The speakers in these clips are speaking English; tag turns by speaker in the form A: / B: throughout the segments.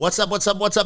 A: What's up,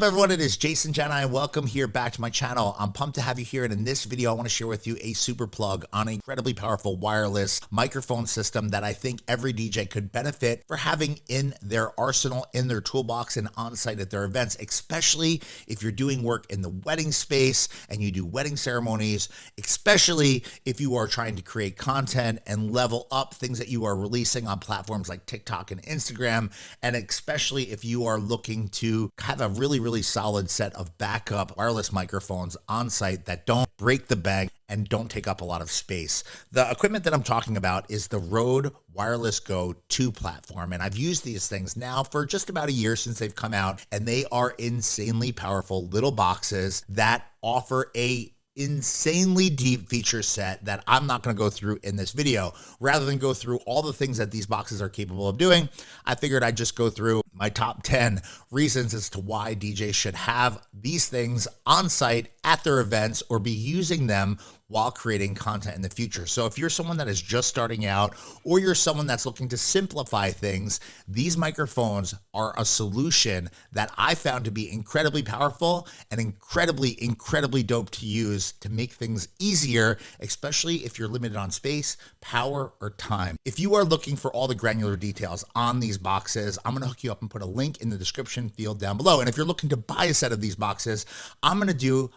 A: everyone? It is Jason Jani, and welcome here back to my channel. I'm pumped to have you here, and in this video, I want to share with you a super plug on an incredibly powerful wireless microphone system that I think every DJ could benefit for having in their arsenal, in their toolbox, and on site at their events, especially if you're doing work in the wedding space and you do wedding ceremonies, especially if you are trying to create content and level up things that you are releasing on platforms like TikTok and Instagram, and especially if you are looking to have a really solid set of backup wireless microphones on site that don't break the bank and don't take up a lot of space. The equipment that I'm talking about is the Rode Wireless Go 2 platform, and I've used these things now for just about a year since they've come out, and they are insanely powerful little boxes that offer a insanely deep feature set that I'm not going to go through in this video. Rather than go through all the things that these boxes are capable of doing, I figured I'd just go through my top 10 reasons as to why DJs should have these things on site at their events or be using them while creating content in the future. So if you're someone that is just starting out, or you're someone that's looking to simplify things, these microphones are a solution that I found to be incredibly powerful and incredibly dope to use to make things easier, especially if you're limited on space, power, or time. If you are looking for all the granular details on these boxes, I'm gonna hook you up and put a link in the description field down below. And if you're looking to buy a set of these boxes, I'm gonna do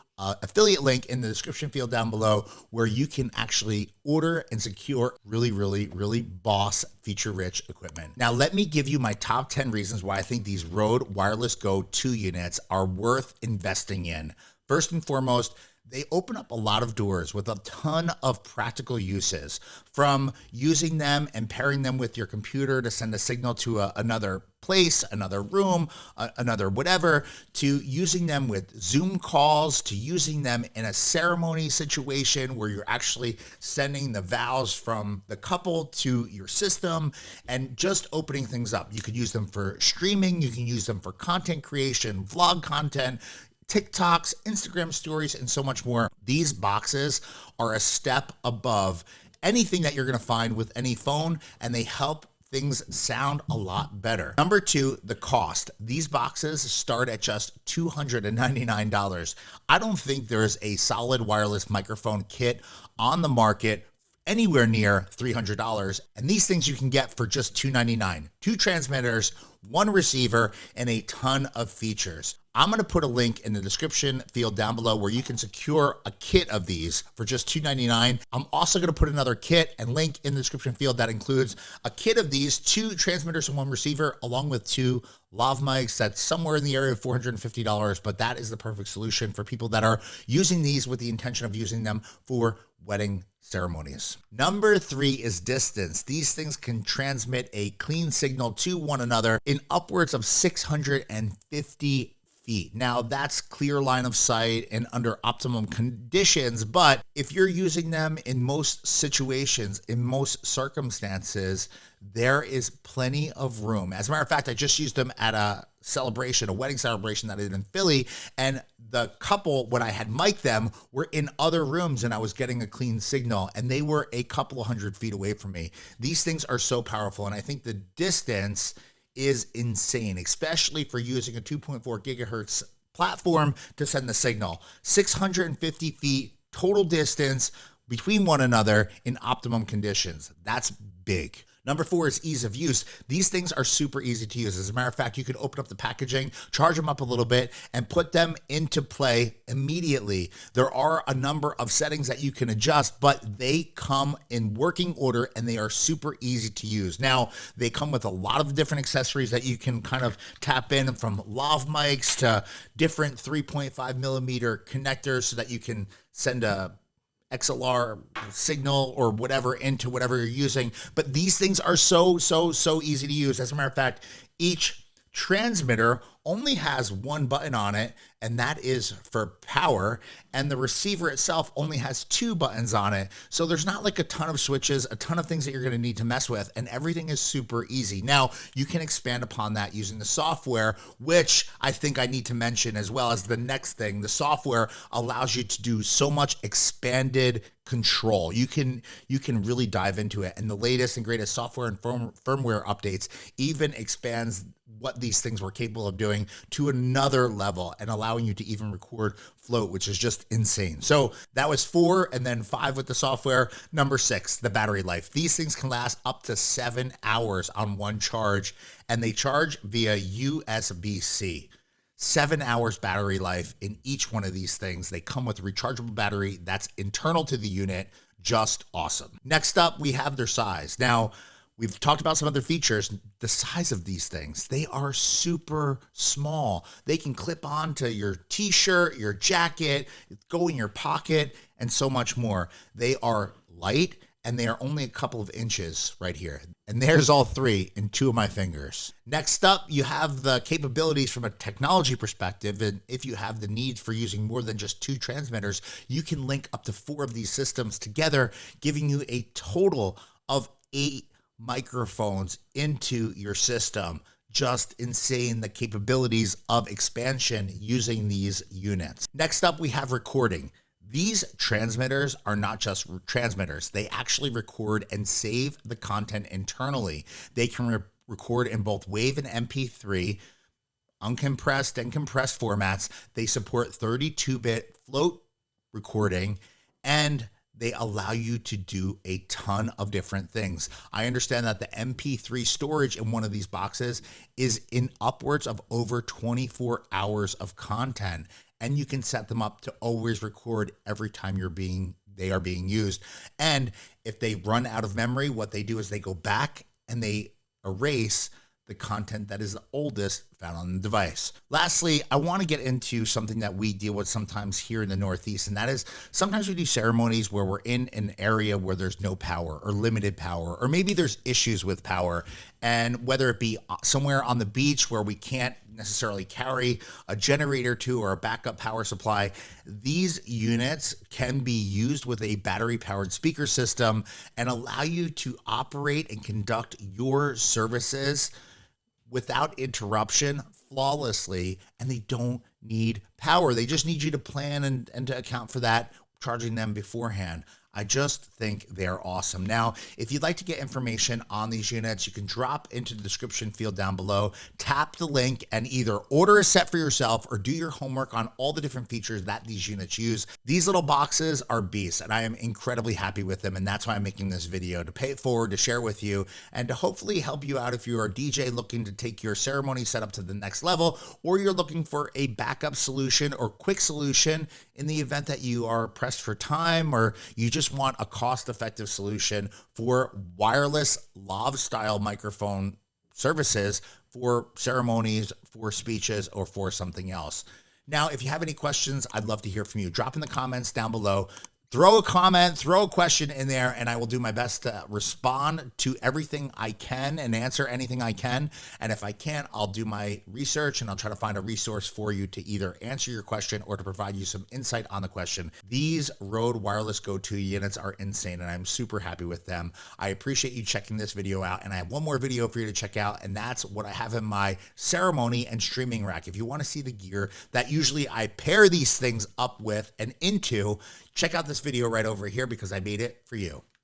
A: affiliate link in the description field down below where you can actually order and secure really boss feature rich equipment. Now, let me give you my top 10 reasons why I think these Rode Wireless Go 2 units are worth investing in. First and foremost, they open up a lot of doors with a ton of practical uses, from using them and pairing them with your computer to send a signal to another place, another room, another whatever, to using them with Zoom calls, to using them in a ceremony situation where you're actually sending the vows from the couple to your system and just opening things up. You could use them for streaming, you can use them for content creation, vlog content, TikToks, Instagram stories, and so much more. These boxes are a step above anything that you're gonna find with any phone, and they help things sound a lot better. Number two, the cost. These boxes start at just $299. I don't think there's a solid wireless microphone kit on the market anywhere near $300, and these things you can get for just $299. 2 transmitters, 1 receiver, and a ton of features. I'm going to put a link in the description field down below where you can secure a kit of these for just $299. I'm also going to put another kit and link in the description field that includes a kit of these, 2 transmitters and 1 receiver, along with 2 lav mics. That's somewhere in the area of $450, but that is the perfect solution for people that are using these with the intention of using them for wedding ceremonies. Number 3 is distance. These things can transmit a clean signal to one another in upwards of 650 feet. Now, that's clear line of sight and under optimum conditions, but if you're using them in most situations, in most circumstances, there is plenty of room. As a matter of fact, I just used them at a celebration, a wedding celebration that I did in Philly, and the couple, when I had mic'd them, were in other rooms and I was getting a clean signal, and they were a couple of 100 feet away from me. These things are so powerful, and I think the distance is insane, especially for using a 2.4 gigahertz platform to send the signal. 650 feet total distance between one another in optimum conditions. That's big. Number 4 is ease of use. These things are super easy to use. As a matter of fact, you can open up the packaging, charge them up a little bit, and put them into play immediately. There are a number of settings that you can adjust, but they come in working order and they are super easy to use. Now, they come with a lot of different accessories that you can kind of tap in, from lav mics to different 3.5 millimeter connectors so that you can send a XLR signal or whatever into whatever you're using. But these things are so easy to use. As a matter of fact, each transmitter only has 1 button on it, and that is for power, and the receiver itself only has 2 buttons on it. So there's not like a ton of switches, a ton of things that you're going to need to mess with, and everything is super easy. Now, you can expand upon that using the software, which I think I need to mention as well as the next thing. The software allows you to do so much expanded control. You can really dive into it, and the latest and greatest software and firmware updates even expands what these things were capable of doing to another level and allowing you to even record float, which is just insane. So that was 4, and then 5 with the software. Number 6, the battery life. These things can last up to 7 hours on one charge, and they charge via USB-C. 7 hours battery life in each one of these things. They come with a rechargeable battery that's internal to the unit. Just awesome. Next up, we have their size. Now, we've talked about some other features. The size of these things, they are super small. They can clip onto your t-shirt, your jacket, go in your pocket, and so much more. They are light, and they are only a couple of inches right here. And there's all 3 in 2 of my fingers. Next up, you have the capabilities from a technology perspective. And if you have the need for using more than just 2 transmitters, you can link up to 4 of these systems together, giving you a total of 8 microphones into your system. Just insane, the capabilities of expansion using these units. Next up, we have recording. These transmitters are not just transmitters. They actually record and save the content internally. They can record in both WAV and MP3, uncompressed and compressed formats. They support 32-bit float recording, and they allow you to do a ton of different things. I understand that the MP3 storage in one of these boxes is in upwards of over 24 hours of content, and you can set them up to always record every time they are being used. And if they run out of memory, what they do is they go back and they erase the content that is the oldest found on the device. Lastly, I want to get into something that we deal with sometimes here in the Northeast, and that is sometimes we do ceremonies where we're in an area where there's no power or limited power, or maybe there's issues with power, and whether it be somewhere on the beach where we can't necessarily carry a generator to or a backup power supply, these units can be used with a battery-powered speaker system and allow you to operate and conduct your services without interruption flawlessly, and they don't need power. They just need you to plan and to account for that, charging them beforehand. I just think they're awesome. Now, if you'd like to get information on these units, you can drop into the description field down below, tap the link, and either order a set for yourself or do your homework on all the different features that these units use. These little boxes are beasts, and I am incredibly happy with them, and that's why I'm making this video, to pay it forward, to share with you, and to hopefully help you out if you're a DJ looking to take your ceremony setup to the next level, or you're looking for a backup solution or quick solution in the event that you are pressed for time, or you just want a cost-effective solution for wireless LAVS style microphone services for ceremonies, for speeches, or for something else. Now, if you have any questions, I'd love to hear from you. Drop in the comments down below. Throw a comment, throw a question in there, and I will do my best to respond to everything I can and answer anything I can. And if I can't, I'll do my research and I'll try to find a resource for you to either answer your question or to provide you some insight on the question. These Rode Wireless Go 2 units are insane, and I'm super happy with them. I appreciate you checking this video out, and I have one more video for you to check out, and that's what I have in my ceremony and streaming rack. If you want to see the gear that usually I pair these things up with and into, check out this video right over here because I made it for you.